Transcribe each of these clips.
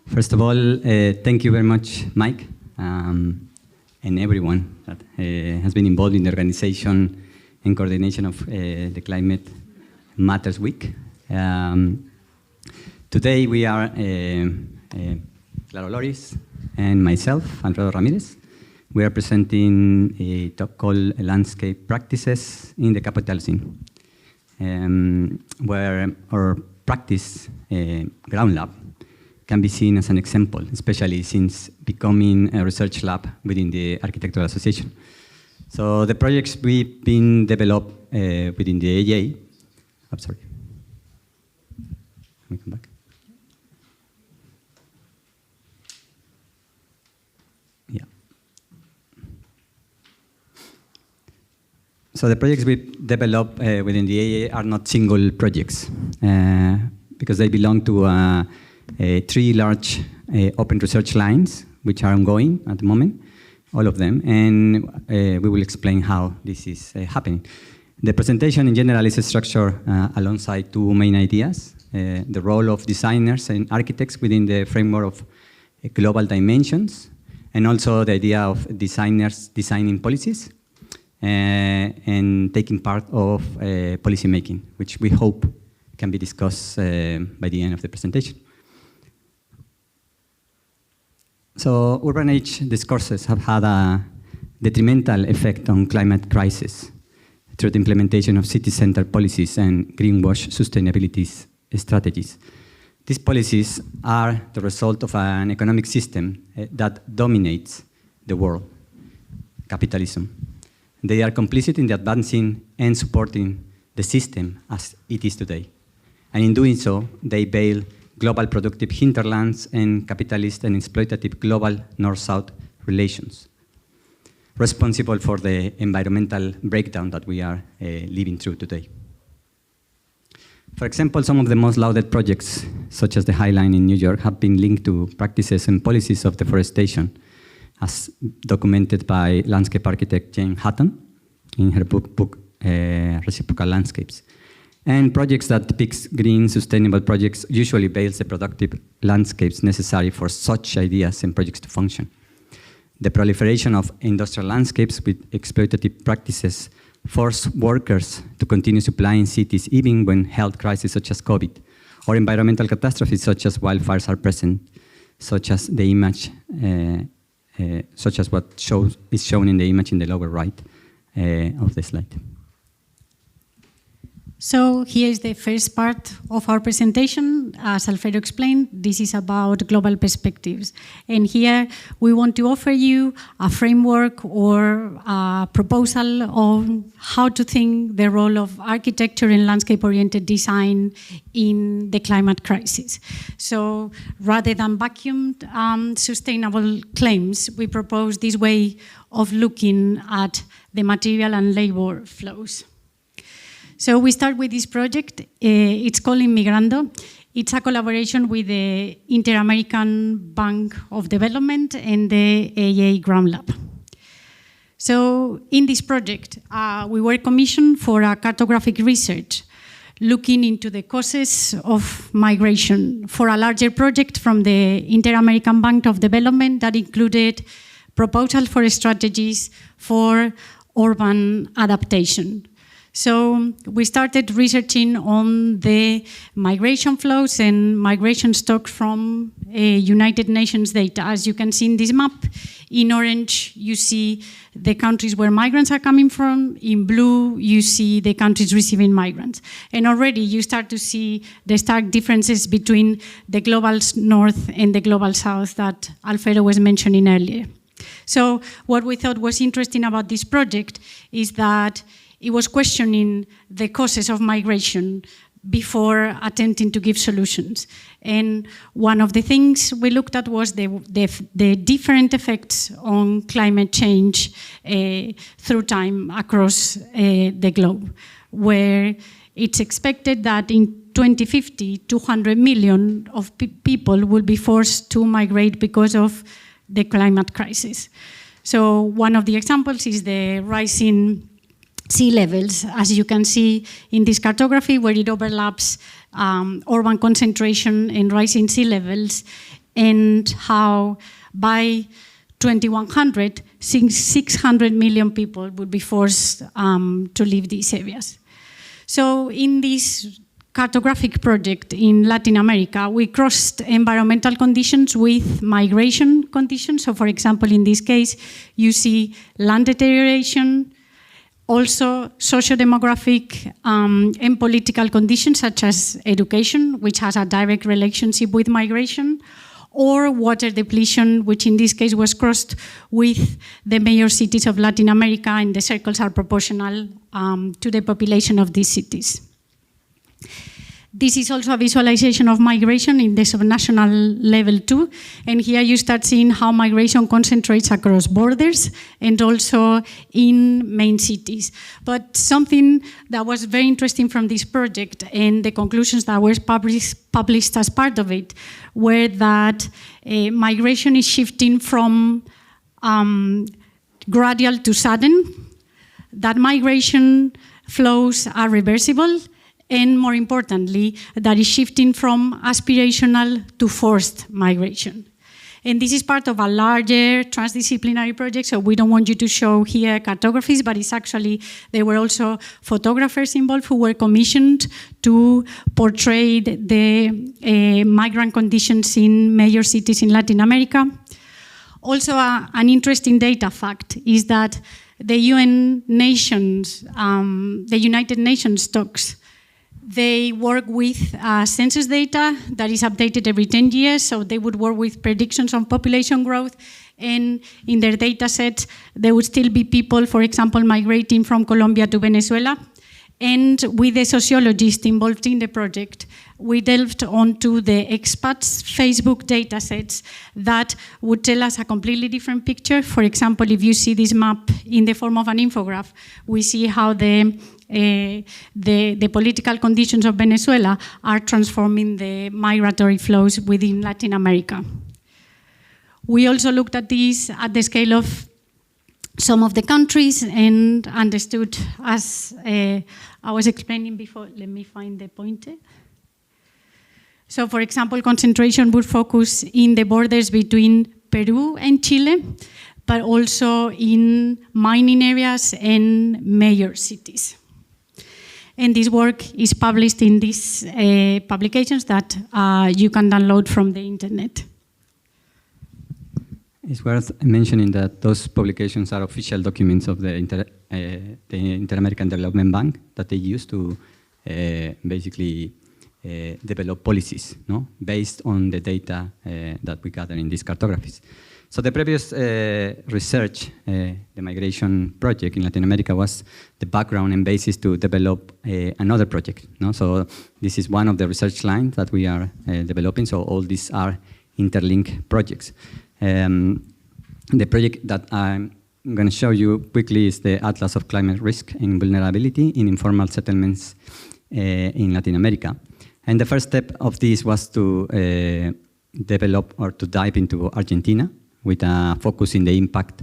First of all, thank you very much, Mike, and everyone that has been involved in the organization and coordination of the Climate Matters Week. Today we are Clara Óloriz and myself, Alfredo Ramírez. We are presenting a talk called Landscape Practices in the Capital Scene, where our practice ground lab can be seen as an example, especially since becoming a research lab within the Architectural Association. So the projects we've been developed within the AA, I'm sorry, let me come back. Yeah. So the projects we developed within the AA are not single projects because they belong to three large open research lines, which are ongoing at the moment, all of them, and we will explain how this is happening. The presentation in general is structured alongside two main ideas, the role of designers and architects within the framework of global dimensions, and also the idea of designers designing policies and taking part of policy making, which we hope can be discussed by the end of the presentation. So urban age discourses have had a detrimental effect on climate crisis through the implementation of city-centered policies and greenwash sustainability strategies. These policies are the result of an economic system that dominates the world, capitalism. They are complicit in the advancing and supporting the system as it is today. And in doing so, they veil global productive hinterlands and capitalist and exploitative global north-south relations, responsible for the environmental breakdown that we are living through today. For example, some of the most lauded projects, such as the High Line in New York, have been linked to practices and policies of deforestation, as documented by landscape architect Jane Hutton in her book Reciprocal Landscapes. And projects that depict green, sustainable projects usually veils the productive landscapes necessary for such ideas and projects to function. The proliferation of industrial landscapes with exploitative practices force workers to continue supplying cities even when health crises such as COVID or environmental catastrophes such as wildfires are present, such as the image, such as what is shown in the image in the lower right of the slide. So here is the first part of our presentation. As Alfredo explained, this is about global perspectives. And here we want to offer you a framework or a proposal on how to think the role of architecture and landscape-oriented design in the climate crisis. So rather than vacuumed sustainable claims, we propose this way of looking at the material and labor flows. So we start with this project. It's called Inmigrando. It's a collaboration with the Inter-American Bank of Development and the AA Ground Lab. So in this project, we were commissioned for a cartographic research looking into the causes of migration for a larger project from the Inter-American Bank of Development that included proposals for strategies for urban adaptation. So we started researching on the migration flows and migration stock from United Nations data. As you can see in this map, in orange you see the countries where migrants are coming from. In blue you see the countries receiving migrants. And already you start to see the stark differences between the global north and the global south that Alfredo was mentioning earlier. So what we thought was interesting about this project is that it was questioning the causes of migration before attempting to give solutions. And one of the things we looked at was the different effects on climate change through time across the globe, where it's expected that in 2050, 200 million of people will be forced to migrate because of the climate crisis. So one of the examples is the rising sea levels, as you can see in this cartography, where it overlaps urban concentration and rising sea levels. and how by 2100, 600 million people would be forced to leave these areas. So in this cartographic project in Latin America, we crossed environmental conditions with migration conditions. So for example, in this case, you see land deterioration, also socio-demographic and political conditions such as education, which has a direct relationship with migration, or water depletion, which in this case was crossed with the major cities of Latin America, and the circles are proportional to the population of these cities. This is also a visualization of migration in the subnational level too, and here you start seeing how migration concentrates across borders and also in main cities. But something that was very interesting from this project and the conclusions that were published as part of it were that migration is shifting from gradual to sudden, that migration flows are reversible, and more importantly, that is shifting from aspirational to forced migration. And this is part of a larger transdisciplinary project, so we don't want you to show here cartographies, but it's actually, there were also photographers involved who were commissioned to portray the migrant conditions in major cities in Latin America. Also, an interesting data fact is that the UN nations, the United Nations talks, they work with census data that is updated every 10 years, so they would work with predictions on population growth, and in their data sets, there would still be people, for example, migrating from Colombia to Venezuela. And with the sociologists involved in the project, we delved onto the expats' Facebook data sets that would tell us a completely different picture. For example, if you see this map in the form of an infograph, we see how the political conditions of Venezuela are transforming the migratory flows within Latin America. We also looked at this at the scale of some of the countries and understood, as I was explaining before, let me find the pointer. So for example, concentration would focus in the borders between Peru and Chile, but also in mining areas and major cities. And this work is published in these publications that you can download from the internet. It's worth mentioning that those publications are official documents of the Inter-American Development Bank that they use to basically develop policies, no? Based on the data that we gather in these cartographies. So the previous research, the migration project in Latin America, was the background and basis to develop another project. No? So this is one of the research lines that we are developing. So all these are interlinked projects. The project that I'm going to show you quickly is the Atlas of Climate Risk and Vulnerability in Informal Settlements in Latin America. And the first step of this was to develop or to dive into Argentina with a focus in the impact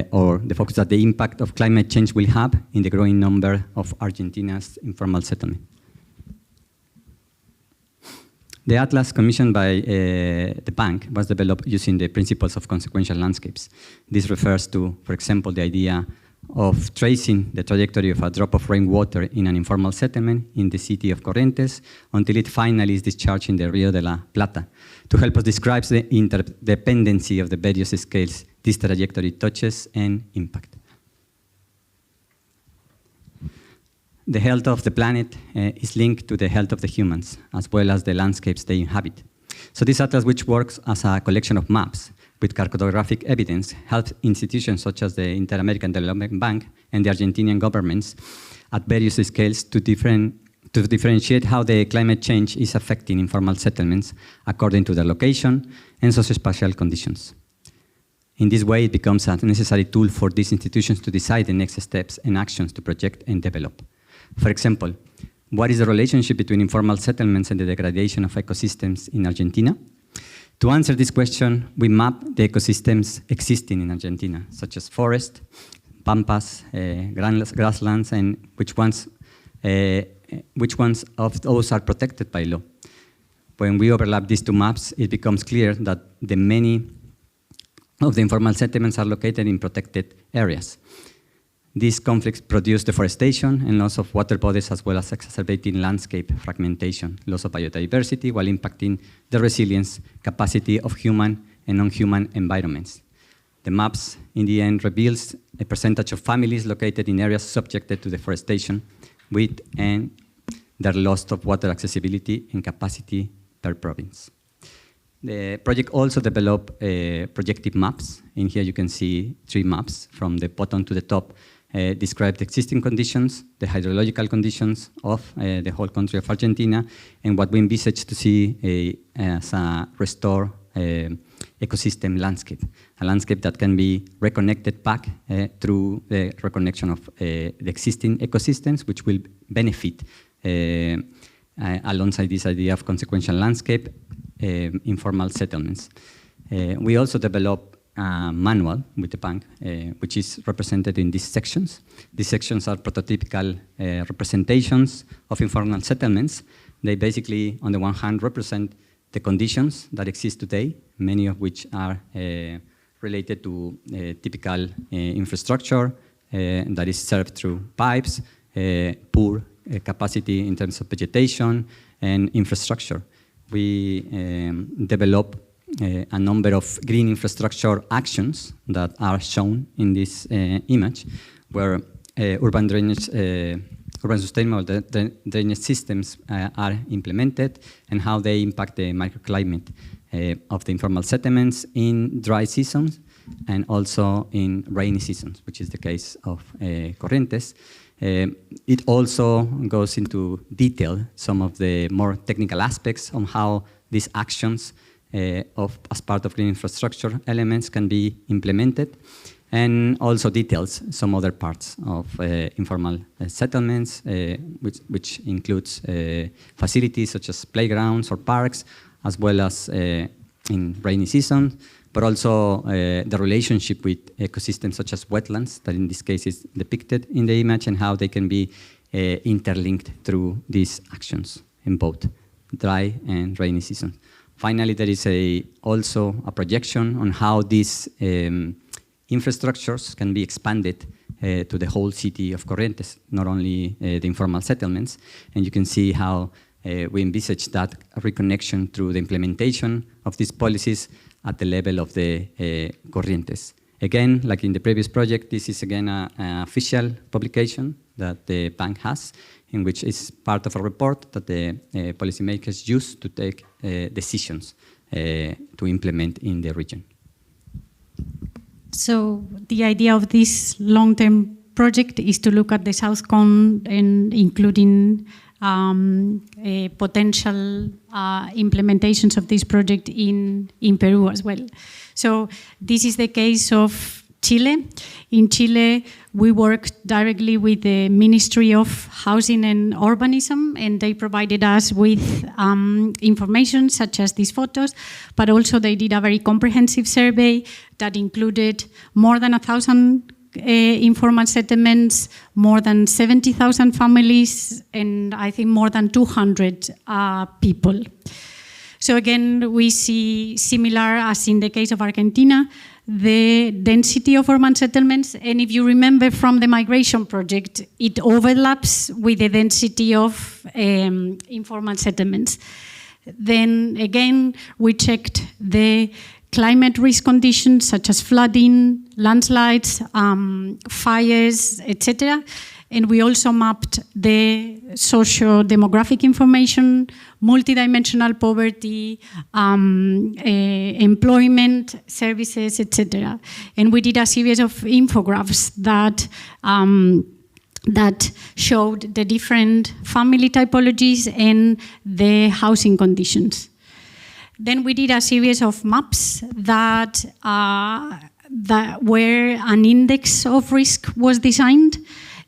or the focus that the impact of climate change will have in the growing number of Argentina's informal settlements. The atlas commissioned by the bank was developed using the principles of consequential landscapes. This refers to, for example, the idea of tracing the trajectory of a drop of rainwater in an informal settlement in the city of Corrientes until it finally is discharged in the Rio de la Plata, to help us describe the interdependency of the various scales this trajectory touches and impact. The health of the planet is linked to the health of the humans, as well as the landscapes they inhabit. So this atlas, which works as a collection of maps with cartographic evidence, helps institutions such as the Inter-American Development Bank and the Argentinian governments at various scales to differentiate how the climate change is affecting informal settlements according to their location and socio-spatial conditions. In this way, it becomes a necessary tool for these institutions to decide the next steps and actions to project and develop. For example, what is the relationship between informal settlements and the degradation of ecosystems in Argentina? To answer this question, we map the ecosystems existing in Argentina, such as forest, pampas, grasslands, and which ones of those are protected by law. When we overlap these two maps, it becomes clear that many of the informal settlements are located in protected areas. These conflicts produce deforestation and loss of water bodies, as well as exacerbating landscape fragmentation, loss of biodiversity, while impacting the resilience capacity of human and non-human environments. The maps, in the end, reveals a percentage of families located in areas subjected to deforestation with and their loss of water accessibility and capacity per province. The project also developed projective maps. In here you can see 3 maps from the bottom to the top, describe the existing conditions, the hydrological conditions of the whole country of Argentina, and what we envisage to see as a restored ecosystem landscape, a landscape that can be reconnected back through the reconnection of the existing ecosystems, which will benefit alongside this idea of consequential landscape, informal settlements. We also developed a manual with the bank, which is represented in these sections. These sections are prototypical representations of informal settlements. They basically, on the one hand, represent the conditions that exist today, many of which are related to typical infrastructure that is served through pipes, poor capacity in terms of vegetation and infrastructure. We develop a number of green infrastructure actions that are shown in this image, where urban sustainable drainage systems are implemented, and how they impact the microclimate of the informal settlements in dry seasons and also in rainy seasons, which is the case of Corrientes. It also goes into detail some of the more technical aspects on how these actions as part of green infrastructure elements can be implemented, and also details some other parts of informal settlements, which includes facilities such as playgrounds or parks, as well as in rainy season, but also the relationship with ecosystems such as wetlands, that in this case is depicted in the image, and how they can be interlinked through these actions in both dry and rainy season. Finally, there is also a projection on how these infrastructures can be expanded to the whole city of Corrientes, not only the informal settlements. And you can see how we envisage that reconnection through the implementation of these policies at the level of the Corrientes. Again, like in the previous project, this is again an official publication that the bank has, in which is part of a report that the policymakers use to take decisions to implement in the region. So the idea of this long-term project is to look at the South Cone and including potential implementations of this project in Peru as well. So this is the case of Chile. In Chile, we worked directly with the Ministry of Housing and Urbanism, and they provided us with information such as these photos, but also they did a very comprehensive survey that included more than 1,000 informal settlements, more than 70,000 families, and I think more than 200 people. So again, we see similar as in the case of Argentina, the density of urban settlements, and if you remember from the migration project, it overlaps with the density of informal settlements. Then again, we checked the climate risk conditions such as flooding, landslides, fires, etc. And we also mapped the socio-demographic information, multidimensional poverty, employment, services, etc. And we did a series of infographics that that showed the different family typologies and the housing conditions. Then we did a series of maps that where an index of risk was designed.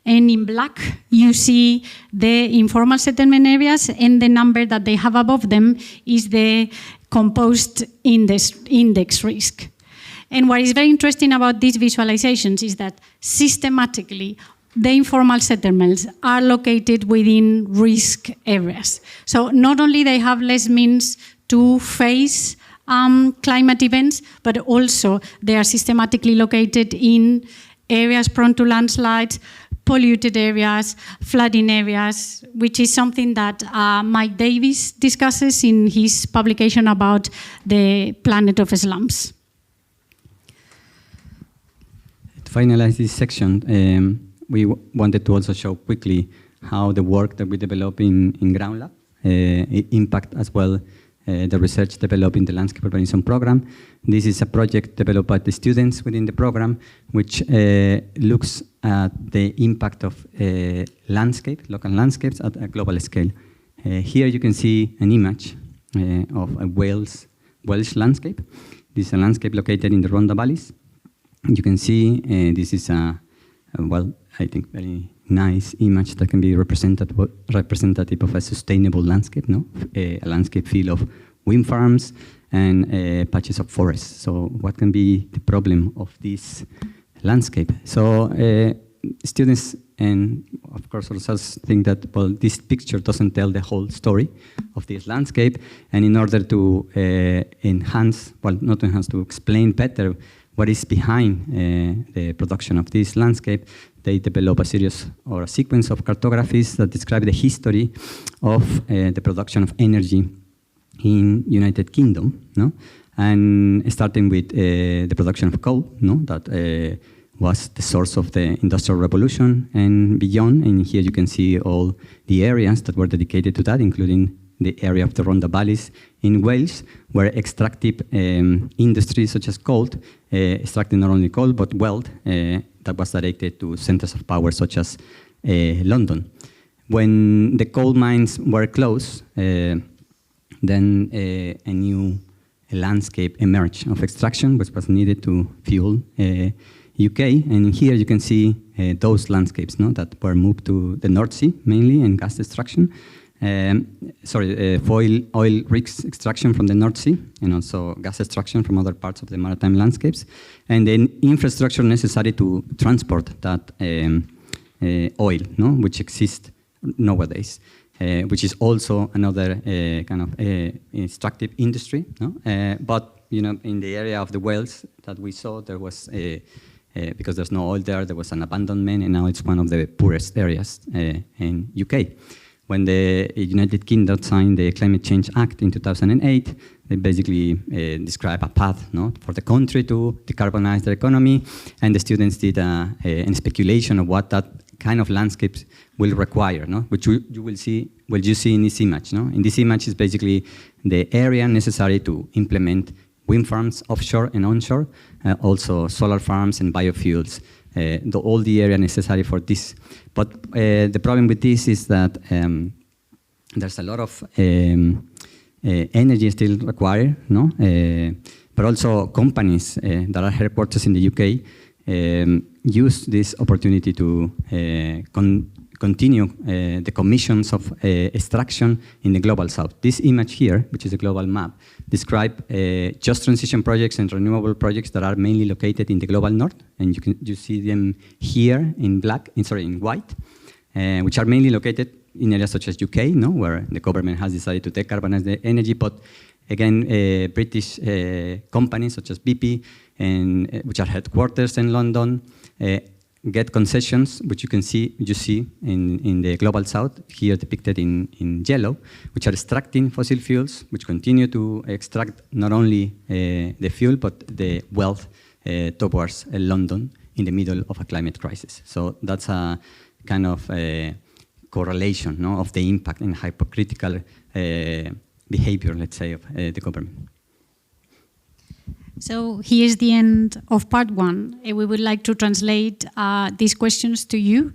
And in black, you see the informal settlement areas, and the number that they have above them is the composed index risk. And what is very interesting about these visualizations is that systematically the informal settlements are located within risk areas. So not only they have less means to face climate events, but also they are systematically located in areas prone to landslides, polluted areas, flooding areas, which is something that Mike Davis discusses in his publication about the planet of slums. To finalize this section, we wanted to also show quickly how the work that we develop in Ground Lab impact as well the research developed in the landscape urbanism program. This is a project developed by the students within the program, which looks at the impact of local landscapes at a global scale. Here you can see an image of a Welsh landscape. This is a landscape located in the Rhondda Valleys. You can see this is well, I think very nice image that can be representative of a sustainable landscape, no? A landscape full of wind farms and patches of forest. So what can be the problem of this landscape? So students and of course ourselves think that, well, this picture doesn't tell the whole story of this landscape, and in order to to explain better what is behind the production of this landscape, they develop a series or a sequence of cartographies that describe the history of the production of energy in United Kingdom, no? And starting with the production of coal, no? That was the source of the Industrial Revolution and beyond. And here you can see all the areas that were dedicated to that, including the area of the Rhondda Valleys in Wales, where extractive industries such as coal extracted not only coal but wealth that was directed to centers of power such as London. When the coal mines were closed, then a new landscape emerged of extraction, which was needed to fuel UK. And here you can see those landscapes, no, that were moved to the North Sea mainly and gas extraction. Oil rigs extraction from the North Sea and also gas extraction from other parts of the maritime landscapes, and then infrastructure necessary to transport that oil, no, which exists nowadays, which is also another kind of extractive industry, no? But you know, in the area of the Wales that we saw, there was because there's no oil there was an abandonment, and now it's one of the poorest areas in UK. When the United Kingdom signed the Climate Change Act in 2008, they basically describe a path, no, for the country to decarbonize their economy, and the students did a speculation of what that kind of landscapes will require, no, which you will see. Well, you see in this image, no. In this image is basically the area necessary to implement wind farms offshore and onshore, also solar farms and biofuels. All the area necessary for this. But the problem with this is that there's a lot of energy still required, no? But also companies that are headquarters in the UK use this opportunity to continue the commissions of extraction in the global south. This image here, which is a global map, describe just transition projects and renewable projects that are mainly located in the global north, and you see them here in white, which are mainly located in areas such as UK, no, where the government has decided to decarbonize the energy. But again, British companies such as BP, and which are headquarters in London, get concessions, which you see in the global south, here depicted in yellow, which are extracting fossil fuels, which continue to extract not only the fuel, but the wealth towards London in the middle of a climate crisis. So that's a kind of correlation, no, of the impact and hypocritical behavior, let's say, of the government. So here's the end of part one. We would like to translate these questions to you.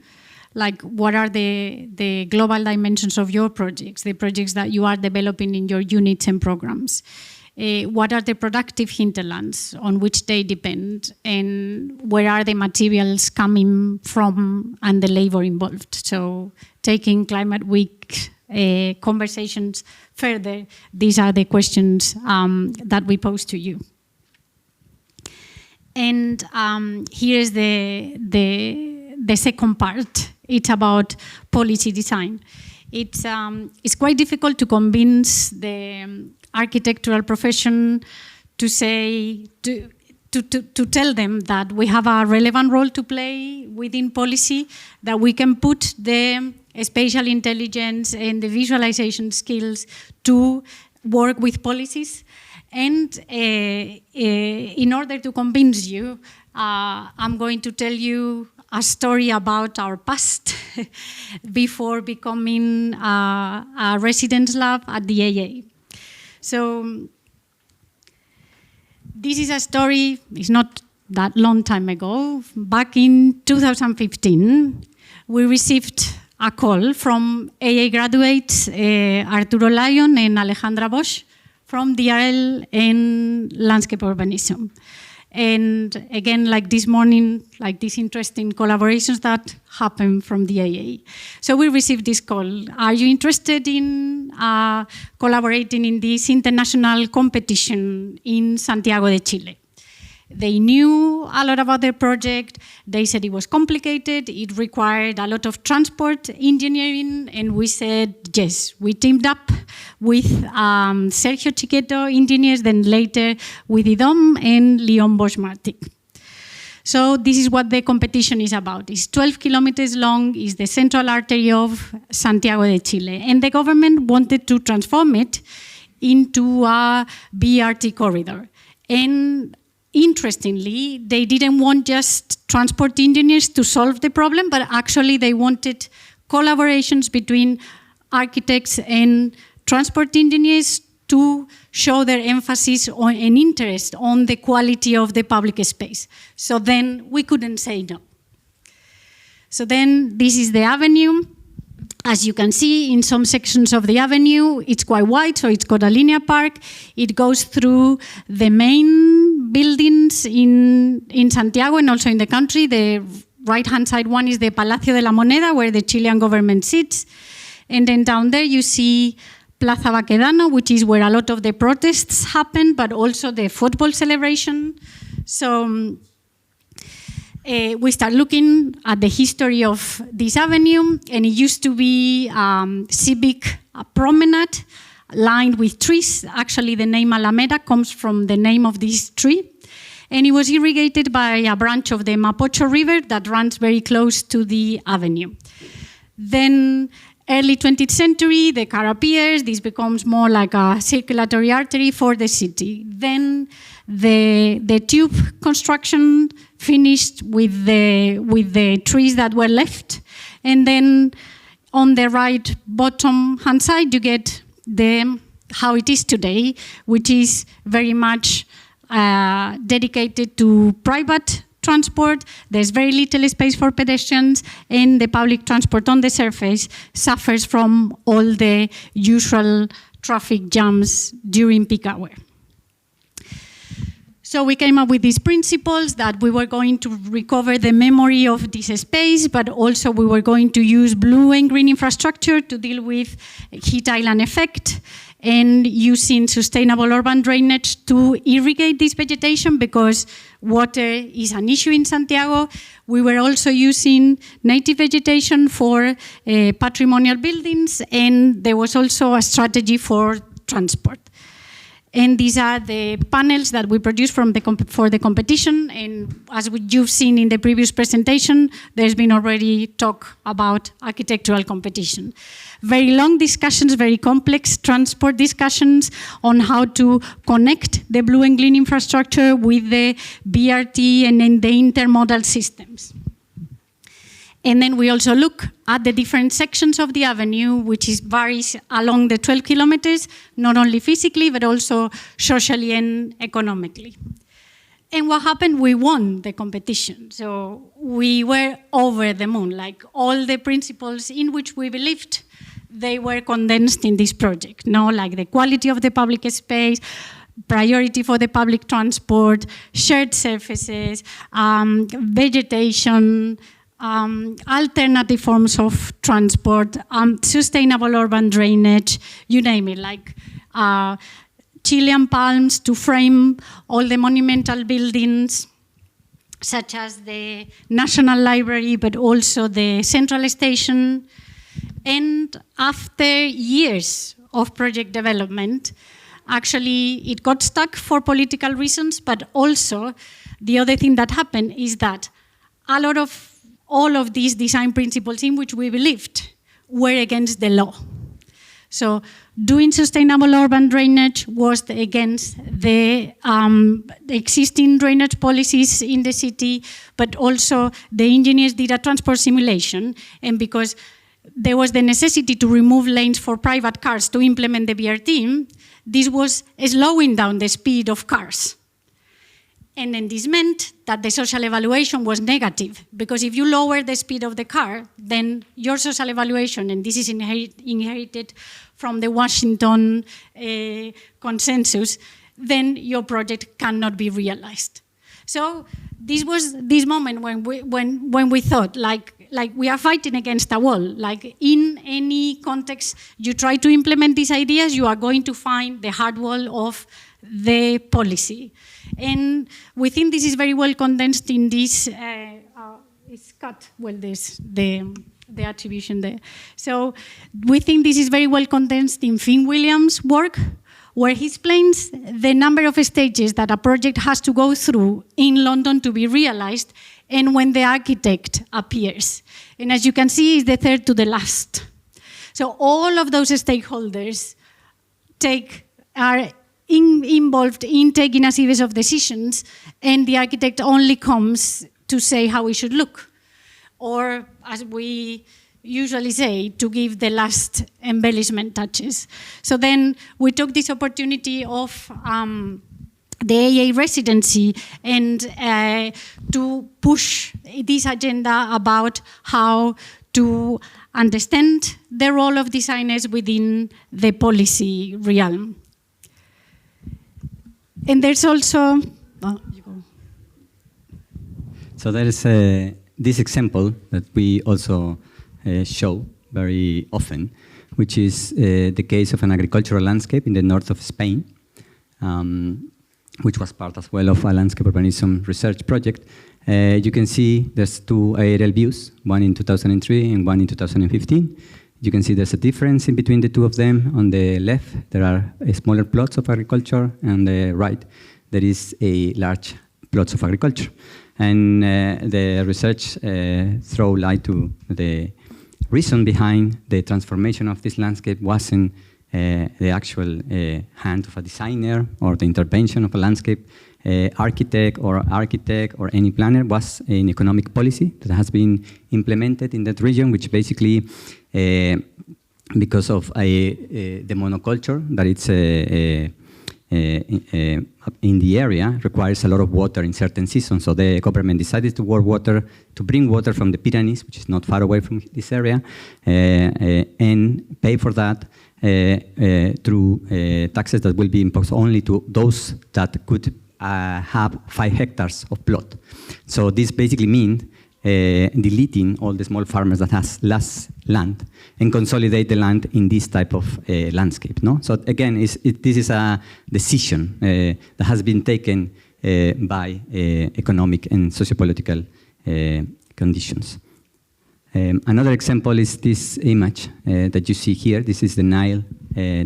Like, what are the global dimensions of your projects, the projects that you are developing in your units and programs? What are the productive hinterlands on which they depend, and where are the materials coming from and the labor involved? So taking Climate Week conversations further, these are the questions that we pose to you. And here's the the second part. It's about policy design. It's quite difficult to convince the architectural profession to say, to tell them that we have a relevant role to play within policy, that we can put the spatial intelligence and the visualization skills to work with policies. And in order to convince you, I'm going to tell you a story about our past before becoming a residence lab at the AA. So this is a story, it's not that long time ago. Back in 2015, we received a call from AA graduates, Arturo Lyon and Alejandra Bosch, from DRL and landscape urbanism. And again, like this morning, like these interesting collaborations that happen from the AA. So we received this call. Are you interested in collaborating in this international competition in Santiago de Chile? They knew a lot about their project. They said it was complicated. It required a lot of transport engineering. And we said, yes. We teamed up with Sergio Chiqueto engineers, then later with IDOM and Leon Bosch-Martic. So this is what the competition is about. It's 12 kilometers long. It's the central artery of Santiago de Chile. And the government wanted to transform it into a BRT corridor. And interestingly, they didn't want just transport engineers to solve the problem, but actually they wanted collaborations between architects and transport engineers to show their emphasis on and interest on the quality of the public space. So then we couldn't say no. So then this is the avenue. As you can see, in some sections of the avenue, it's quite wide, so it's got a linear park. It goes through the main buildings in Santiago and also in the country. The right-hand side one is the Palacio de la Moneda, where the Chilean government sits. And then down there you see Plaza Baquedano, which is where a lot of the protests happen, but also the football celebration. So we start looking at the history of this avenue, and it used to be civic promenade lined with trees. Actually, the name Alameda comes from the name of this tree. And it was irrigated by a branch of the Mapocho River that runs very close to the avenue. Then, early 20th century, the car appears. This becomes more like a circulatory artery for the city. Then the tube construction finished with the trees that were left. And then on the right bottom hand side, you get how it is today, which is very much dedicated to private transport. There's very little space for pedestrians, and the public transport on the surface suffers from all the usual traffic jams during peak hour. So we came up with these principles that we were going to recover the memory of this space, but also we were going to use blue and green infrastructure to deal with heat island effect, and using sustainable urban drainage to irrigate this vegetation because water is an issue in Santiago. We were also using native vegetation for patrimonial buildings, and there was also a strategy for transport. And these are the panels that we produced for the competition. And as you've seen in the previous presentation, there's been already talk about architectural competition. Very long discussions, very complex transport discussions on how to connect the blue and green infrastructure with the BRT and then the intermodal systems. And then we also look at the different sections of the avenue, which varies along the 12 kilometers, not only physically, but also socially and economically. And what happened? We won the competition. So we were over the moon. Like all the principles in which we believed, they were condensed in this project. No, like the quality of the public space, priority for the public transport, shared surfaces, vegetation, alternative forms of transport, sustainable urban drainage, you name it, like Chilean palms to frame all the monumental buildings, such as the National Library, but also the Central Station. And after years of project development, actually it got stuck for political reasons, but also the other thing that happened is that a lot of all of these design principles in which we believed were against the law. So doing sustainable urban drainage was against the existing drainage policies in the city, but also the engineers did a transport simulation, and because there was the necessity to remove lanes for private cars to implement the BRT, this was slowing down the speed of cars. And then this meant that the social evaluation was negative, because if you lower the speed of the car, then your social evaluation, and this is inherited from the Washington consensus, then your project cannot be realized. So this was this moment when we thought, like we are fighting against a wall. Like in any context you try to implement these ideas, you are going to find the hard wall of the policy. And we think this is very well condensed in this, it's cut, well, the attribution there. So we think this is very well condensed in Finn Williams' work, where he explains the number of stages that a project has to go through in London to be realized, and when the architect appears. And as you can see, it's the third to the last. So all of those stakeholders are involved in taking a series of decisions, and the architect only comes to say how it should look, or as we usually say, to give the last embellishment touches. So then we took this opportunity of the AA residency and to push this agenda about how to understand the role of designers within the policy realm. And there's also... So there is this example that we also show very often, which is the case of an agricultural landscape in the north of Spain, which was part as well of a landscape urbanism research project. You can see there's two aerial views, one in 2003 and one in 2015. You can see there's a difference in between the two of them. On the left, there are smaller plots of agriculture, and on the right, there is a large plots of agriculture. And the research throw light to the reason behind the transformation of this landscape wasn't the actual hand of a designer or the intervention of a landscape architect or any planner, was an economic policy that has been implemented in that region, which basically, because of the monoculture that it's in the area, requires a lot of water in certain seasons. So the government decided to bring water from the Pyrenees, which is not far away from this area, and pay for that through taxes that will be imposed only to those that could have 5 hectares of plot. So this basically means deleting all the small farmers that has less land and consolidate the land in this type of landscape. No? So again, this is a decision that has been taken by economic and sociopolitical conditions. Another example is this image that you see here. This is the Nile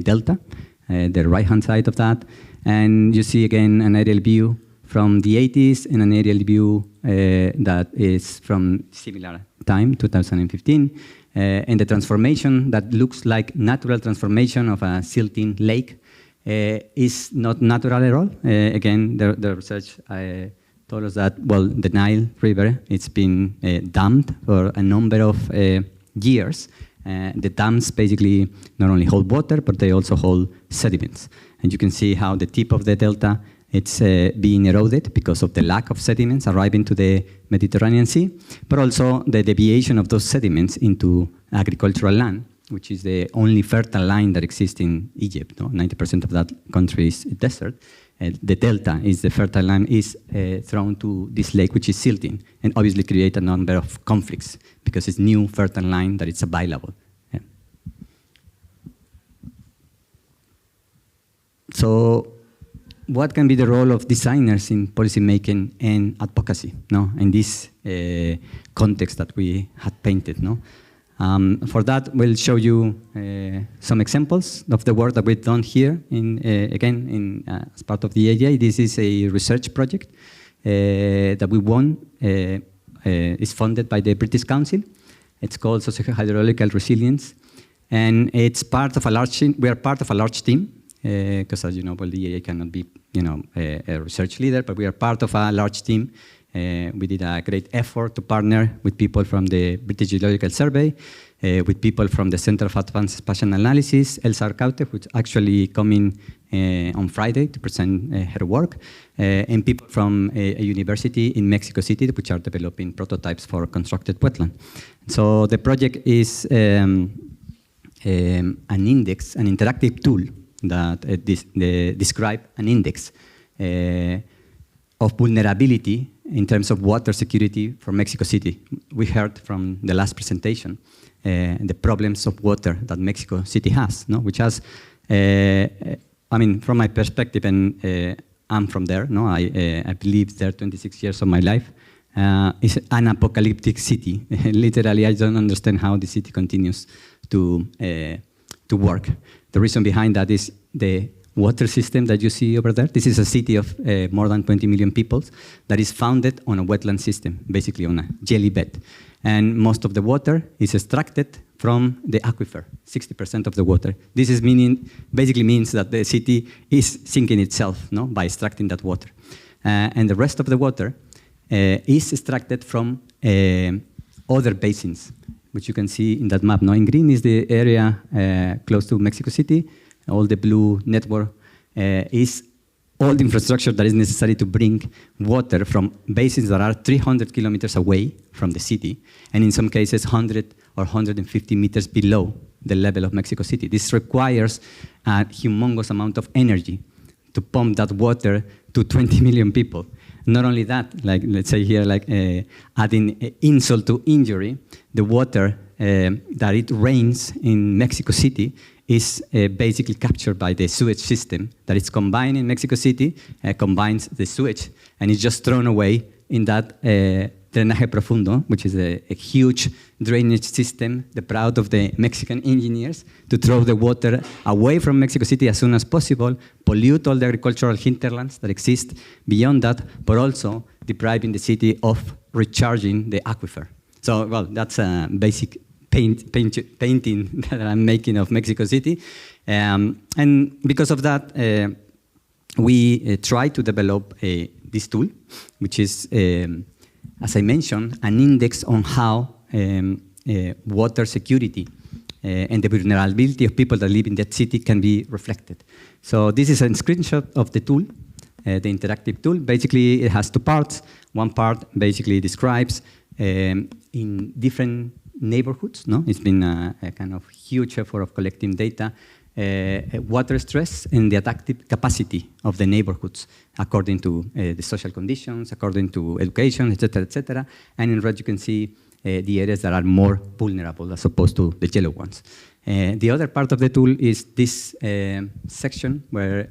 Delta, the right-hand side of that. And you see again an aerial view from the 80s and an aerial view that is from similar time, 2015. And the transformation that looks like natural transformation of a silting lake is not natural at all. Again, the research told us that, well, the Nile River, it's been dammed for a number of years. The dams basically not only hold water, but they also hold sediments. And you can see how the tip of the delta, it's being eroded because of the lack of sediments arriving to the Mediterranean Sea, but also the deviation of those sediments into agricultural land, which is the only fertile land that exists in Egypt. No? 90% of that country is desert. The delta is the fertile land is thrown to this lake, which is silting, and obviously create a number of conflicts because it's new fertile land that it's available. Yeah. So what can be the role of designers in policy making and advocacy, no? In this context that we had painted, no? For that, we'll show you some examples of the work that we've done here. As part of the AGI, this is a research project that we won. Is funded by the British Council. It's called Socio-Hydrological Resilience, and it's part of a large team. We are part of a large team because, as you know, well, the AGI cannot be, a research leader, but we are part of a large team. We did a great effort to partner with people from the British Geological Survey, with people from the Center of Advanced Spatial Analysis, Elsa Arcaute, who's actually coming on Friday to present her work, and people from a university in Mexico City, which are developing prototypes for constructed wetland. So the project is an index, an interactive tool that describe an index of vulnerability in terms of water security for Mexico City. We heard from the last presentation the problems of water that Mexico City has, no? Which has, from my perspective, and I'm from there, no? I've lived there 26 years of my life. It's an apocalyptic city. Literally, I don't understand how the city continues to work. The reason behind that is the water system that you see over there. This is a city of more than 20 million people that is founded on a wetland system, basically on a jelly bed. And most of the water is extracted from the aquifer, 60% of the water. This is basically means that the city is sinking itself, no, by extracting that water. And the rest of the water is extracted from other basins, which you can see in that map. Now, in green is the area close to Mexico City. All the blue network is all the infrastructure that is necessary to bring water from basins that are 300 kilometers away from the city, and in some cases 100 or 150 meters below the level of Mexico City. This requires a humongous amount of energy to pump that water to 20 million people. Not only that, like let's say here, like adding insult to injury, the water that it rains in Mexico City is basically captured by the sewage system that is combined in Mexico City, combines the sewage, and it's just thrown away in that drenaje profundo, which is a huge drainage system, the proud of the Mexican engineers, to throw the water away from Mexico City as soon as possible, pollute all the agricultural hinterlands that exist beyond that, but also depriving the city of recharging the aquifer. So, well, that's a basic painting that I'm making of Mexico City. And because of that, we try to develop this tool, which is, as I mentioned, an index on how water security and the vulnerability of people that live in that city can be reflected. So this is a screenshot of the tool, the interactive tool. Basically, it has two parts. One part basically describes in different neighborhoods, no? It's been a kind of huge effort of collecting data, water stress and the adaptive capacity of the neighborhoods according to the social conditions, according to education, etc., etc. And in red you can see the areas that are more vulnerable as opposed to the yellow ones. The other part of the tool is this section where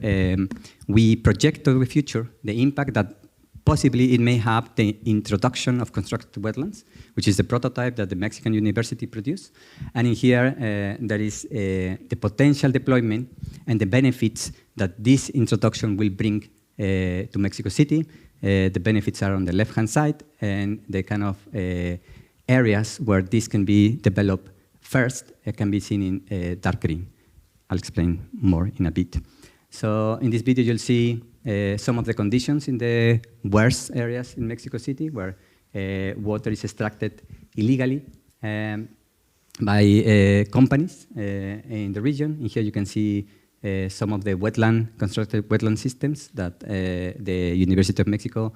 we project to the future the impact that possibly it may have the introduction of constructed wetlands, which is the prototype that the Mexican University produced. And in here, there is the potential deployment and the benefits that this introduction will bring to Mexico City. The benefits are on the left-hand side, and the kind of areas where this can be developed first can be seen in dark green. I'll explain more in a bit. So in this video, you'll see some of the conditions in the worst areas in Mexico City where water is extracted illegally by companies in the region. In here you can see some of the constructed wetland systems that the University of Mexico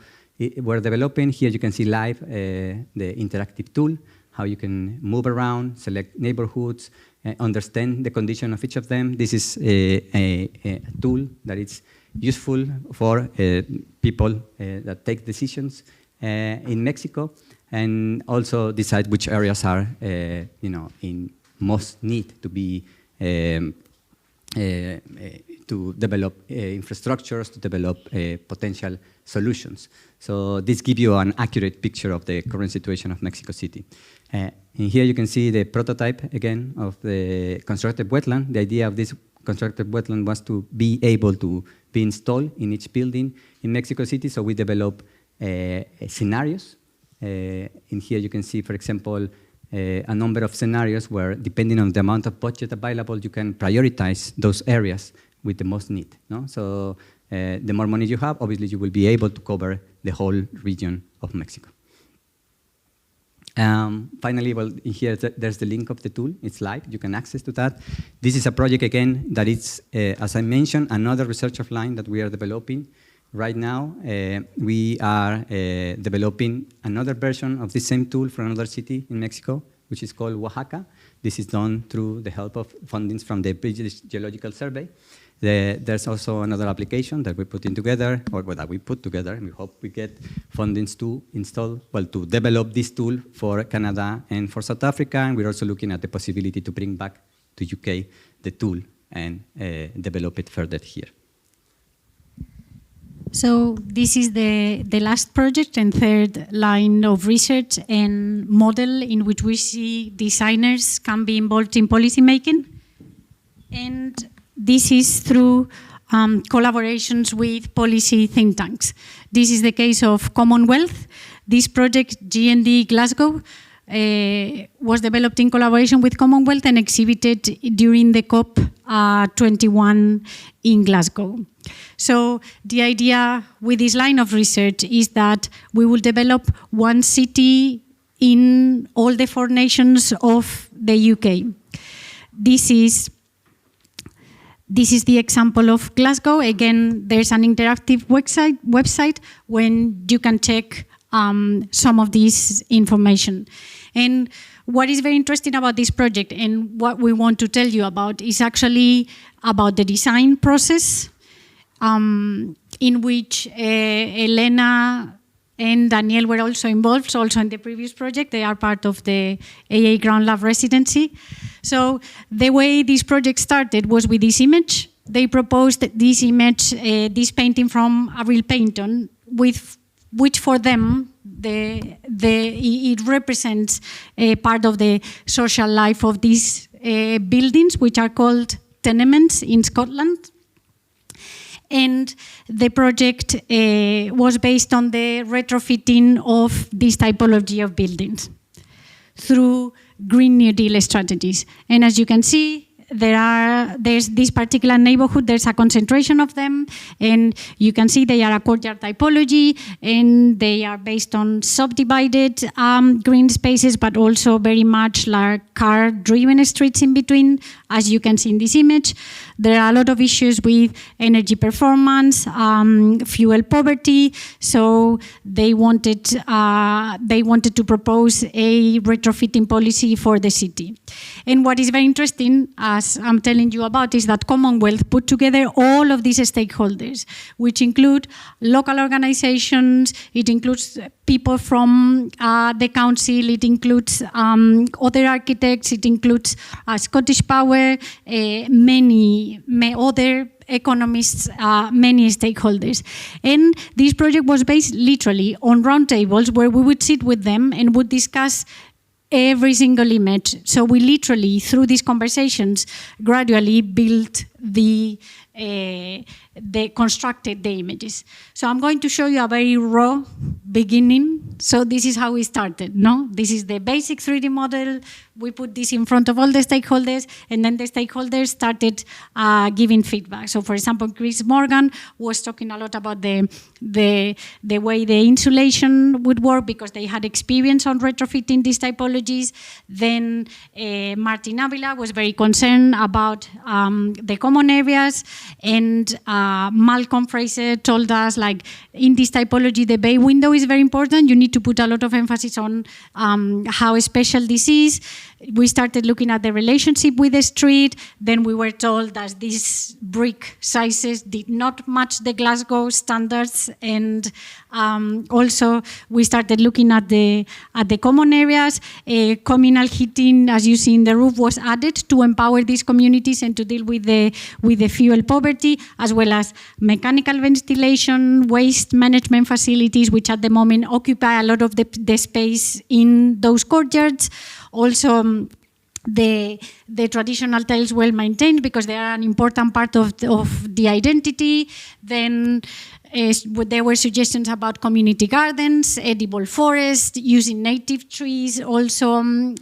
were developing. Here you can see live the interactive tool, how you can move around, select neighborhoods, understand the condition of each of them. This is a tool that is useful for people that take decisions in Mexico, and also decide which areas are, in most need to be to develop infrastructures, to develop potential solutions. So this gives you an accurate picture of the current situation of Mexico City. And here you can see the prototype, again, of the constructed wetland. The idea of this constructed wetland was to be able to be installed in each building in Mexico City. So we develop scenarios. In here you can see, for example, a number of scenarios where, depending on the amount of budget available, you can prioritize those areas with the most need. No? So the more money you have, obviously you will be able to cover the whole region of Mexico. Finally, well, here there's the link of the tool. It's live. You can access to that. This is a project, again, that is, as I mentioned, another research offline that we are developing. Right now, we are developing another version of the same tool for another city in Mexico, which is called Oaxaca. This is done through the help of fundings from the British Geological Survey. There's also another application that we're putting together, or that we put together, and we hope we get fundings to install, well, to develop this tool for Canada and for South Africa. And we're also looking at the possibility to bring back to UK the tool and develop it further here. So this is the last project and third line of research and model in which we see designers can be involved in policy making. And this is through collaborations with policy think tanks. This is the case of Commonwealth. This project, GND Glasgow, was developed in collaboration with Commonwealth and exhibited during the COP21 in Glasgow. So the idea with this line of research is that we will develop one city in all the 4 nations of the UK. This is the example of Glasgow. Again, there's an interactive website when you can check some of this information. And what is very interesting about this project and what we want to tell you about is actually about the design process, in which Elena and Daniel were also involved, also in the previous project. They are part of the AA Ground Lab residency. So the way this project started was with this image. They proposed this image, this painting from a real painting, which for them, it represents a part of the social life of these buildings, which are called tenements in Scotland. And the project was based on the retrofitting of this typology of buildings through Green New Deal strategies. And as you can see, there's this particular neighborhood, there's a concentration of them, and you can see they are a courtyard typology, and they are based on subdivided green spaces, but also very much like car-driven streets in between, as you can see in this image. There are a lot of issues with energy performance, fuel poverty, so they wanted to propose a retrofitting policy for the city. And what is very interesting, as I'm telling you about, is that Commonwealth put together all of these stakeholders, which include local organizations, it includes people from the council, it includes other architects, it includes Scottish Power, many other economists, many stakeholders. And this project was based literally on roundtables where we would sit with them and would discuss every single image. So we literally, through these conversations, gradually built constructed the images. So I'm going to show you a very raw beginning. So this is how we started, no? This is the basic 3D model. We put this in front of all the stakeholders, and then the stakeholders started giving feedback. So for example, Chris Morgan was talking a lot about the way the insulation would work because they had experience on retrofitting these typologies. Then Martin Avila was very concerned about the common areas, and Malcolm Fraser told us, like, in this typology, the bay window is very important. You need to put a lot of emphasis on how special this is. We started looking at the relationship with the street. Then we were told that these brick sizes did not match the Glasgow standards. And also we started looking at the common areas. Communal heating, as you see in the roof, was added to empower these communities and to deal with the with the fuel poverty, as well as mechanical ventilation, waste management facilities, which at the moment occupy a lot of the space in those courtyards. Also, the traditional tiles well maintained because they are an important part of the identity. Then there were suggestions about community gardens, edible forests, using native trees, also for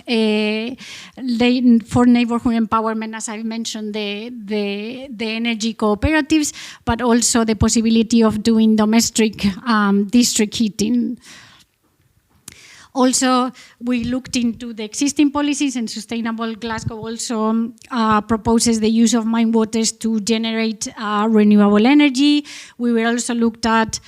neighborhood empowerment, as I mentioned, the energy cooperatives, but also the possibility of doing domestic district heating. Also, we looked into the existing policies, and Sustainable Glasgow also proposes the use of mine waters to generate renewable energy. We will also looked at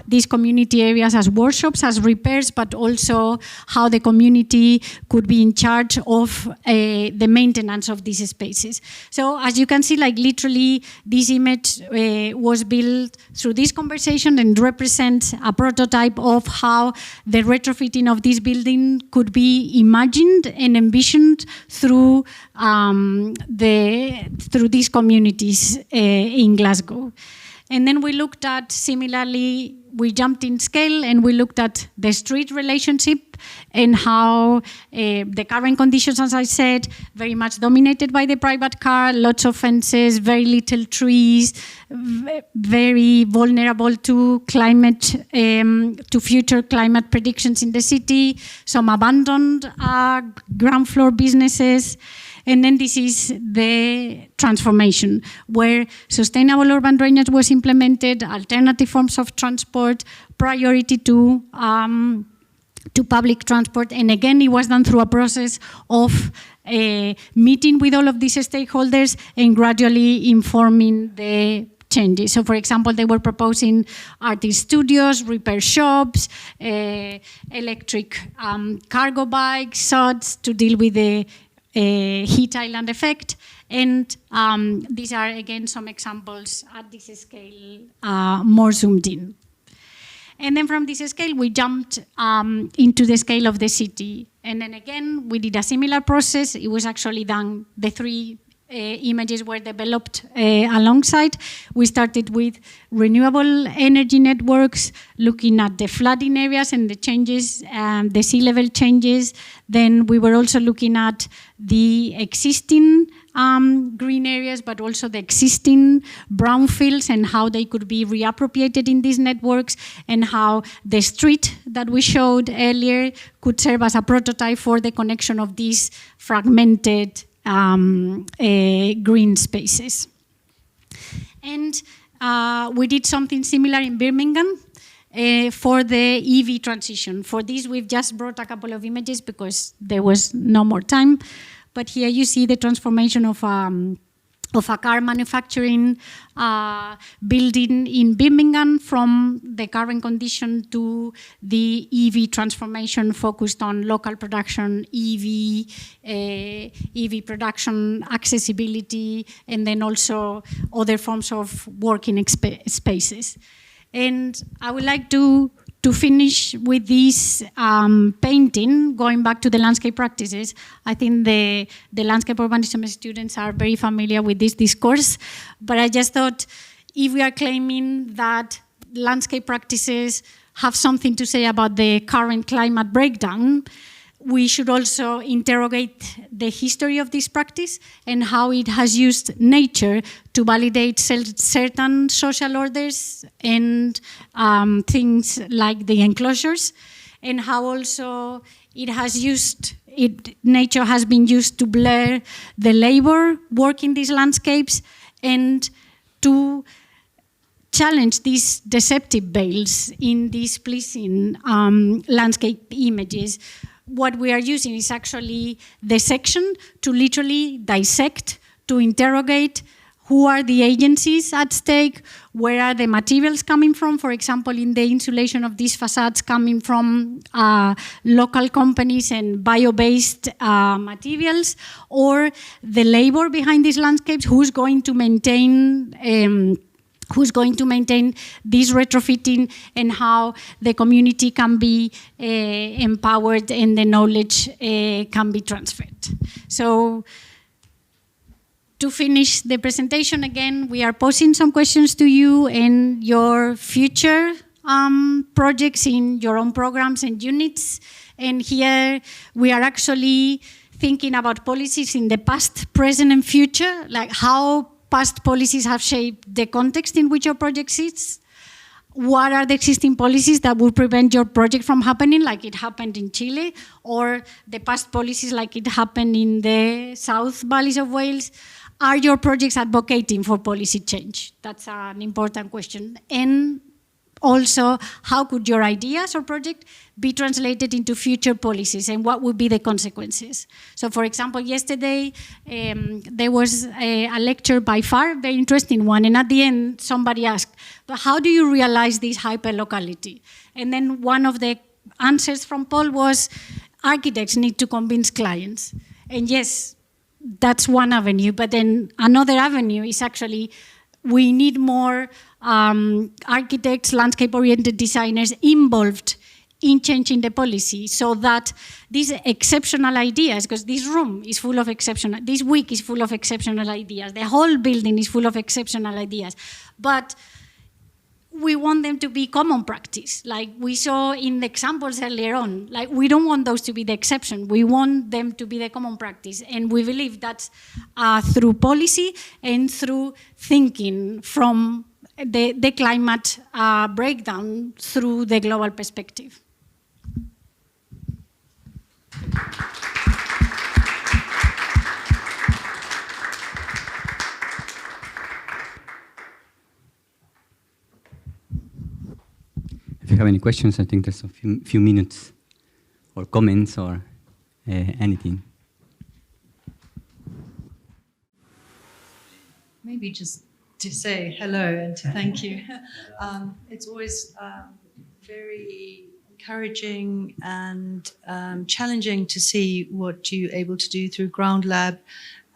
these community areas as workshops, as repairs, but also how the community could be in charge of the maintenance of these spaces. So as you can see, like literally this image was built through this conversation and represents a prototype of how the retrofitting of this building could be imagined and envisioned through through these communities in Glasgow. And then we looked at, similarly, we jumped in scale and we looked at the street relationship and how the current conditions, as I said, very much dominated by the private car, lots of fences, very little trees, very vulnerable to climate, to future climate predictions in the city, some abandoned ground floor businesses. And then this is the transformation, where sustainable urban drainage was implemented, alternative forms of transport, priority to public transport. And again, it was done through a process of meeting with all of these stakeholders and gradually informing the changes. So, for example, they were proposing artist studios, repair shops, electric cargo bikes, sods to deal with the heat island effect, and these are again some examples at this scale, more zoomed in. And then from this scale, we jumped into the scale of the city. And then again, we did a similar process. It was actually done, the three images were developed alongside. We started with renewable energy networks, looking at the flooding areas and the changes, the sea level changes. Then we were also looking at the existing green areas, but also the existing brownfields and how they could be reappropriated in these networks, and how the street that we showed earlier could serve as a prototype for the connection of these fragmented green spaces. And we did something similar in Birmingham for the EV transition. For this, we've just brought a couple of images because there was no more time. But here you see the transformation of a car manufacturing building in Birmingham from the current condition to the EV transformation focused on local production, EV production, accessibility, and then also other forms of working spaces. And I would like to finish with this painting, going back to the landscape practices. I think the landscape urbanism students are very familiar with this discourse, but I just thought if we are claiming that landscape practices have something to say about the current climate breakdown, we should also interrogate the history of this practice and how it has used nature to validate certain social orders and things like the enclosures, and how also it has used, nature has been used to blur the labor work in these landscapes and to challenge these deceptive veils in these pleasing landscape images. What we are using is actually the section to literally dissect, to interrogate who are the agencies at stake, where are the materials coming from, for example, in the insulation of these facades coming from local companies and bio-based materials, or the labor behind these landscapes, who's going to maintain this retrofitting, and how the community can be empowered and the knowledge can be transferred. So to finish the presentation, again, we are posing some questions to you and your future projects in your own programs and units. And here we are actually thinking about policies in the past, present, and future, like how past policies have shaped the context in which your project sits. What are the existing policies that would prevent your project from happening, like it happened in Chile, or the past policies like it happened in the South Valleys of Wales? Are your projects advocating for policy change? That's an important question. And also, how could your ideas or project be translated into future policies, and what would be the consequences? So, for example, yesterday there was a lecture by FAR, a very interesting one, and at the end somebody asked, but how do you realize this hyperlocality? And then one of the answers from Paul was, architects need to convince clients. And yes, that's one avenue, but then another avenue is actually we need more architects, landscape-oriented designers involved in changing the policy, so that these exceptional ideas, because this room is full of exceptional, this week is full of exceptional ideas, the whole building is full of exceptional ideas, but we want them to be common practice, like we saw in the examples earlier on. Like, we don't want those to be the exception, we want them to be the common practice, and we believe that's through policy and through thinking from the climate breakdown through the global perspective. If you have any questions, I think there's a few minutes, or comments, or anything. Maybe just to say hello and to thank you. It's always very encouraging and challenging to see what you're able to do through Ground Lab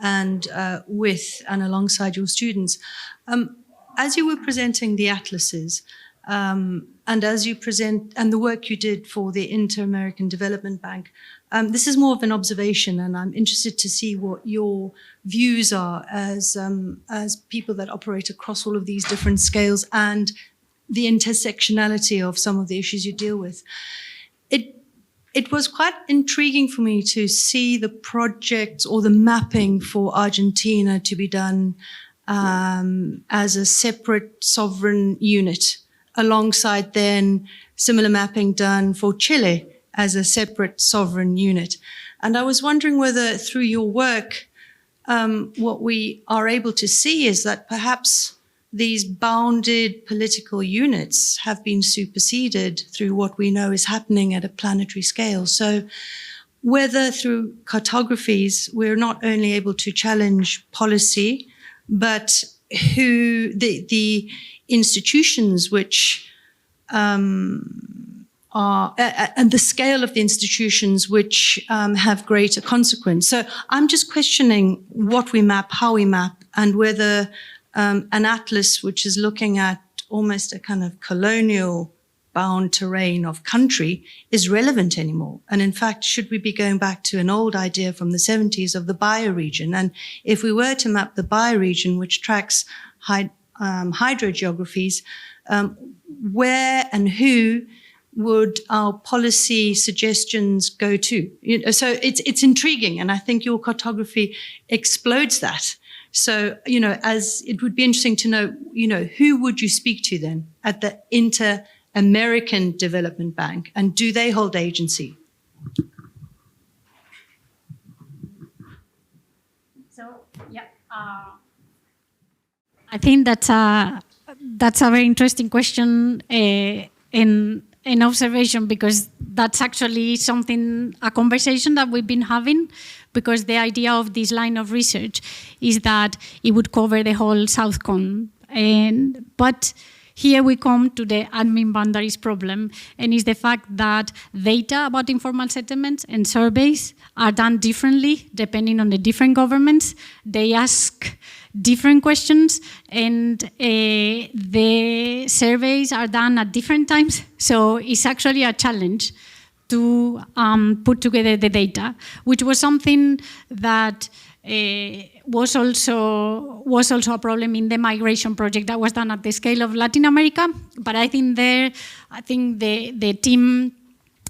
and with and alongside your students. As you were presenting the atlases, and as you present, and the work you did for the Inter-American Development Bank, this is more of an observation, and I'm interested to see what your views are as people that operate across all of these different scales and the intersectionality of some of the issues you deal with. It was quite intriguing for me to see the project or the mapping for Argentina to be done as a separate sovereign unit, alongside then similar mapping done for Chile as a separate sovereign unit. And I was wondering whether through your work, what we are able to see is that perhaps these bounded political units have been superseded through what we know is happening at a planetary scale. So whether through cartographies, we're not only able to challenge policy, but who the institutions which are, and the scale of the institutions which have greater consequence. So I'm just questioning what we map, how we map, and whether an atlas which is looking at almost a kind of colonial bound terrain of country is relevant anymore. And in fact, should we be going back to an old idea from the 70s of the bioregion? And if we were to map the bioregion, which tracks hydrogeographies, where and who would our policy suggestions go to? So it's intriguing, and I think your cartography explodes that. So, as it would be interesting to know, who would you speak to then at the Inter-American Development Bank, and do they hold agency? So, yeah, I think that's a very interesting question in observation, because that's actually a conversation that we've been having, because the idea of this line of research is that it would cover the whole South Cone. But here we come to the admin boundaries problem, and it's the fact that data about informal settlements and surveys are done differently depending on the different governments. They ask different questions, and the surveys are done at different times. So it's actually a challenge to put together the data, which was something that was also a problem in the migration project that was done at the scale of Latin America. But I think the team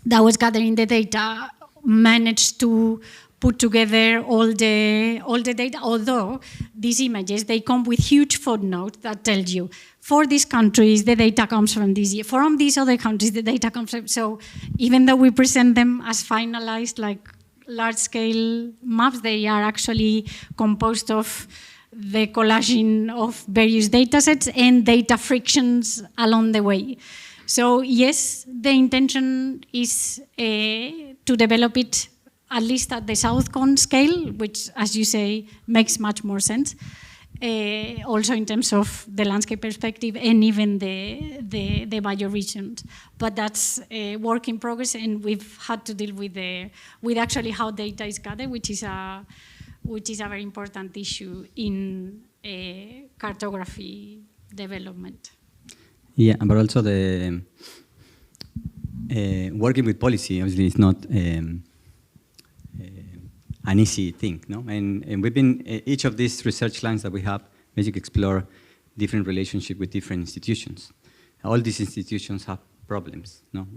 that was gathering the data managed to put together all the data, although these images, they come with huge footnotes that tell you, for these countries, the data comes from this year. From these other countries, the data comes from... So even though we present them as finalized, like large-scale maps, they are actually composed of the collaging of various data sets and data frictions along the way. So yes, the intention is to develop it at least at the South-Cone scale, which, as you say, makes much more sense. Also in terms of the landscape perspective and even the bioregions. But that's a work in progress, and we've had to deal with actually how data is gathered, which is a very important issue in cartography development. Yeah, but also the working with policy obviously is not an easy thing, no? And we've been, each of these research lines that we have basically explore different relationship with different institutions. All these institutions have problems, no?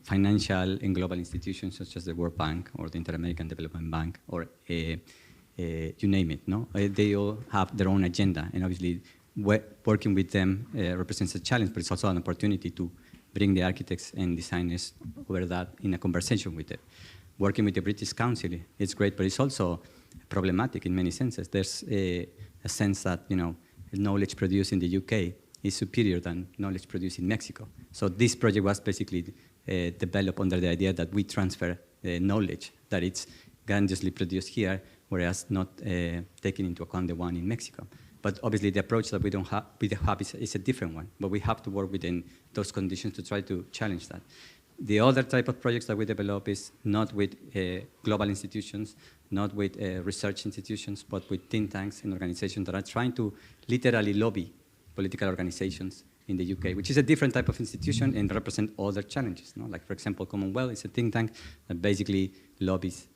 Financial and global institutions such as the World Bank or the Inter-American Development Bank or you name it, no? They all have their own agenda, and obviously working with them represents a challenge, but it's also an opportunity to bring the architects and designers over that in a conversation with them. Working with the British Council, it's great, but it's also problematic in many senses. There's a sense that, you know, knowledge produced in the UK is superior than knowledge produced in Mexico. So this project was basically developed under the idea that we transfer knowledge that it's grandiosely produced here, whereas not taking into account the one in Mexico. But obviously the approach that we have is a different one, but we have to work within those conditions to try to challenge that. The other type of projects that we develop is not with global institutions, not with research institutions, but with think tanks and organizations that are trying to literally lobby political organizations in the UK, which is a different type of institution and represent other challenges. No? Like, for example, Commonwealth is a think tank that basically lobbies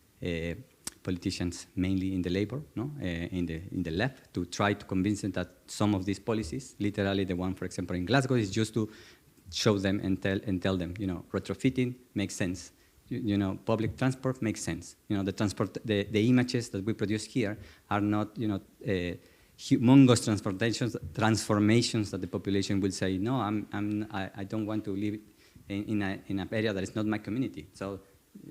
politicians mainly in the labor, no? in the left, to try to convince them that some of these policies, literally the one, for example, in Glasgow, is just to show them and tell them, you know, retrofitting makes sense. You know, public transport makes sense. You know, the images that we produce here are not, you know, humongous transformations that the population will say, no, I don't want to live in an area that is not my community. So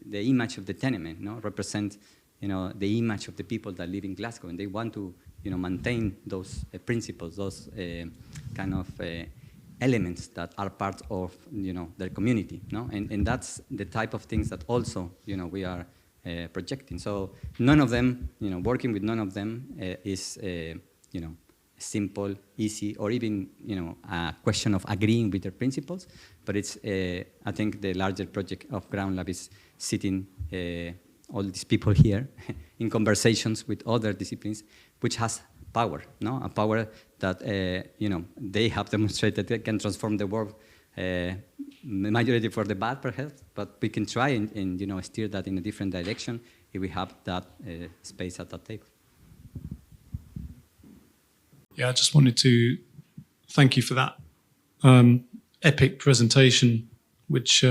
the image of the tenement, no, represents, you know, the image of the people that live in Glasgow, and they want to, you know, maintain those principles, those kind of elements that are part of, you know, their community, no? And that's the type of things that also, you know, we are projecting. So none of them, you know, working with none of them is, you know, simple, easy, or even, you know, a question of agreeing with their principles. But it's, I think the larger project of Ground Lab is sitting all these people here in conversations with other disciplines, which has power, no? A power that, you know, they have demonstrated they can transform the world, majority for the bad, perhaps, but we can try and you know, steer that in a different direction if we have that space at that table. Yeah, I just wanted to thank you for that epic presentation, which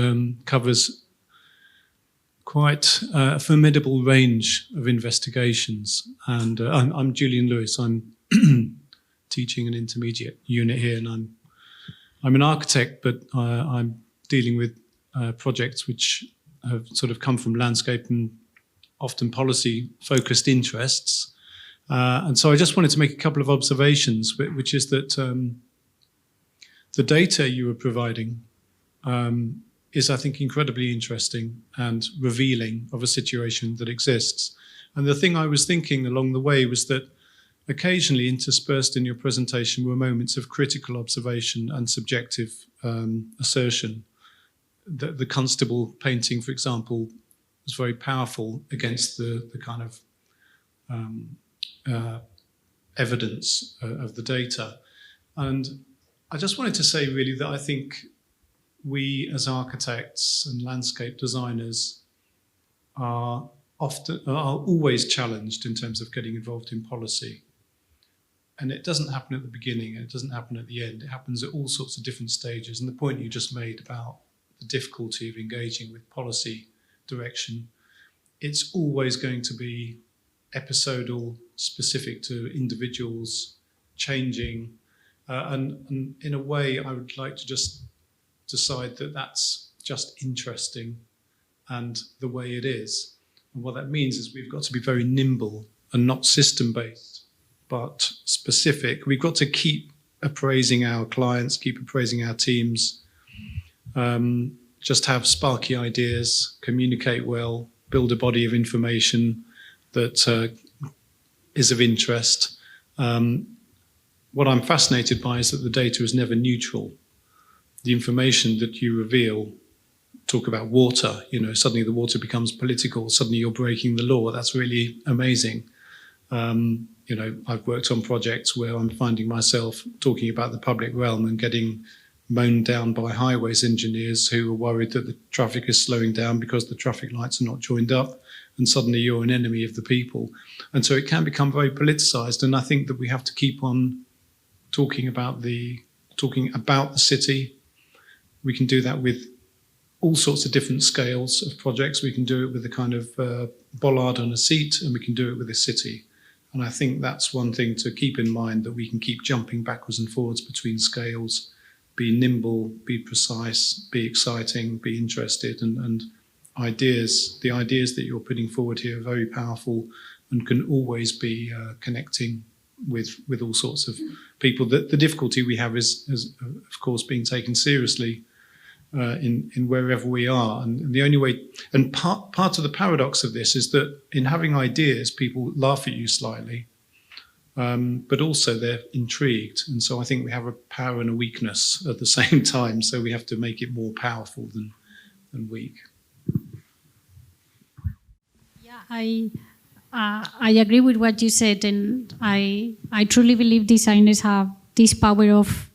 covers quite a formidable range of investigations. And I'm Julian Lewis. I'm teaching an intermediate unit here, and I'm an architect, but I'm dealing with projects which have sort of come from landscape and often policy-focused interests. And so I just wanted to make a couple of observations, which is that the data you were providing is, I think, incredibly interesting and revealing of a situation that exists. And the thing I was thinking along the way was that occasionally interspersed in your presentation were moments of critical observation and subjective assertion. The Constable painting, for example, was very powerful against the kind of evidence of the data. And I just wanted to say really that I think we as architects and landscape designers are always challenged in terms of getting involved in policy. And it doesn't happen at the beginning and it doesn't happen at the end. It happens at all sorts of different stages. And the point you just made about the difficulty of engaging with policy direction, it's always going to be episodal, specific to individuals, changing. And in a way, I would like to just decide that that's just interesting and the way it is. And what that means is we've got to be very nimble and not system-based, but specific. We've got to keep appraising our clients, keep appraising our teams, just have sparky ideas, communicate well, build a body of information that is of interest. What I'm fascinated by is that the data is never neutral. The information that you reveal, talk about water, suddenly the water becomes political, suddenly you're breaking the law. That's really amazing. I've worked on projects where I'm finding myself talking about the public realm and getting mown down by highways engineers who are worried that the traffic is slowing down because the traffic lights are not joined up, and suddenly you're an enemy of the people. And so it can become very politicized, and I think that we have to keep on talking about the city. We can do that with all sorts of different scales of projects. We can do it with a kind of bollard on a seat, and we can do it with a city. And I think that's one thing to keep in mind, that we can keep jumping backwards and forwards between scales, be nimble, be precise, be exciting, be interested, and ideas. The ideas that you're putting forward here are very powerful and can always be connecting with all sorts of people. The difficulty we have is, of course, being taken seriously in wherever we are. And the only way, and part of the paradox of this is that in having ideas, people laugh at you slightly, but also they're intrigued. And so I think we have a power and a weakness at the same time. So we have to make it more powerful than weak. Yeah, I agree with what you said, and I truly believe designers have this power of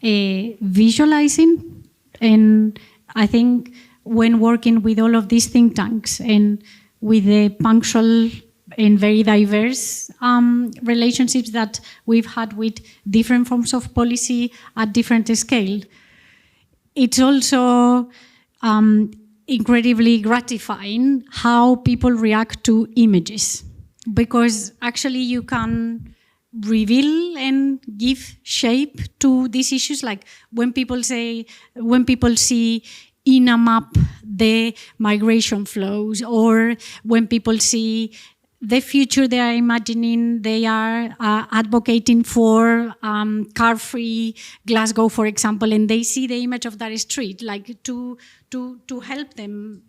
visualizing. And I think when working with all of these think tanks and with the punctual and very diverse relationships that we've had with different forms of policy at different scale, it's also incredibly gratifying how people react to images, because actually you can reveal and give shape to these issues. Like when people see in a map the migration flows, or when people see the future they are imagining, they are advocating for car-free Glasgow, for example, and they see the image of that street, like to help them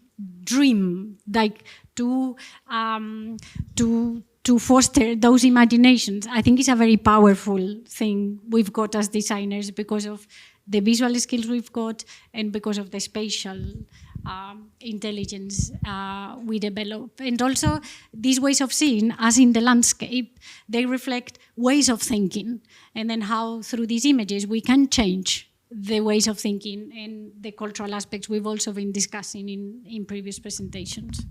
dream, like to foster those imaginations. I think it's a very powerful thing we've got as designers, because of the visual skills we've got and because of the spatial intelligence we develop. And also these ways of seeing, as in the landscape, they reflect ways of thinking, and then how through these images we can change the ways of thinking and the cultural aspects we've also been discussing in previous presentations.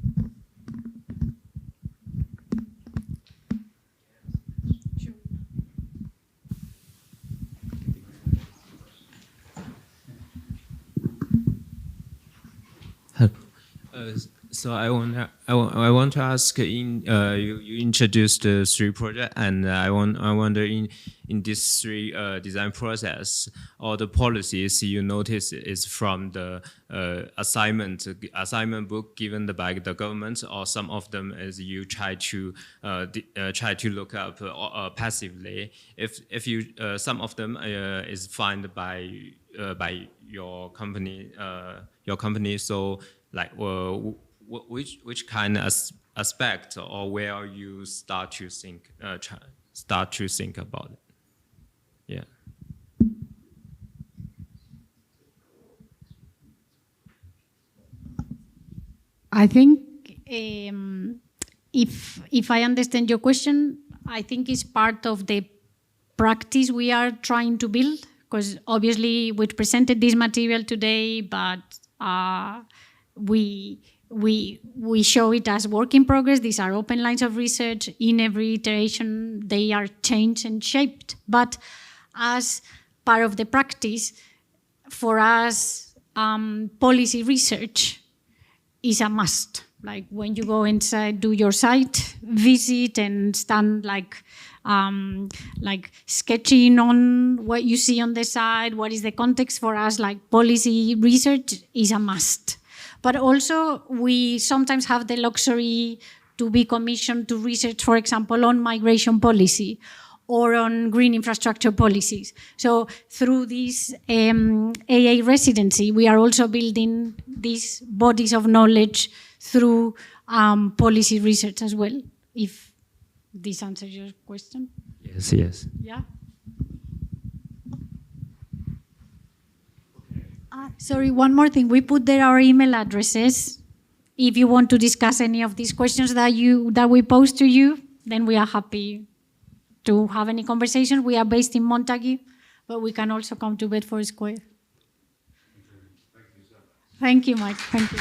So I want to ask, you introduced the 3 projects, and I wonder in this 3 design process, all the policies you notice is from the assignment book given by the government, or some of them is you try to look up passively. If you some of them is found by your company, So like which kind of aspect, or where you start to think about it? Yeah. I think if I understand your question, I think it's part of the practice we are trying to build because obviously we presented this material today, but we show it as work in progress. These are open lines of research. In every iteration, they are changed and shaped. But as part of the practice, for us, policy research is a must. Like when you go inside, do your site visit and stand like sketching on what you see on the side, what is the context for us, like policy research is a must. But also we sometimes have the luxury to be commissioned to research, for example, on migration policy or on green infrastructure policies. So through this AA residency, we are also building these bodies of knowledge through policy research as well, if this answers your question. Yes, yes. Yeah. Sorry, one more thing. We put there our email addresses. If you want to discuss any of these questions that we pose to you, then we are happy to have any conversation. We are based in Montague, but we can also come to Bedford Square. Thank you, Mike. Thank you.